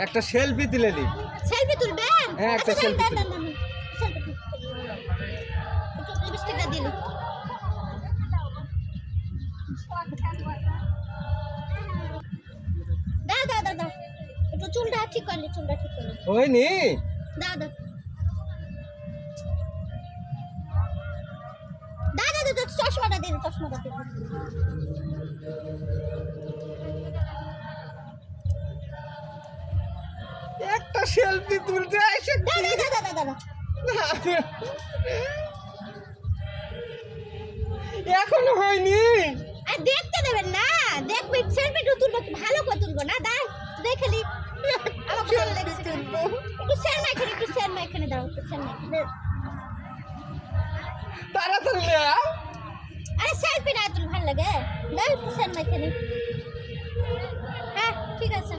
একটা সেলফি তুলে নি। সেলফি তুলবেন? হ্যাঁ, একটা সেলফি। সেলফি একটু লিপস্টিকটা দিন। দাও দাও দাও দাও একটু চুলটা ঠিক করলি, চুলটা ঠিক করলি। হয়নি? দাও দাও দাও দাও দাও চশমাটা দিন, চশমাটা দিন। একটা সেলফি তুলতে এসে দাও দাও দাও দাও দাও এখনো হয়নি। আর দেখতে দেবেন না, দেখবি সেলফি তুলবো, ভালো করে তুলবো না। দাও দেখলি আমার ভালো লেগেছে। একটু সেলফি এখানে, একটু সেলফি এখানে দাও, একটু সেলফি। তাড়াতাড়ি লে। আরে সেলফি না তুল ভালো লাগে, দাও একটু সেলফি এখানে। হ্যাঁ ঠিক আছে।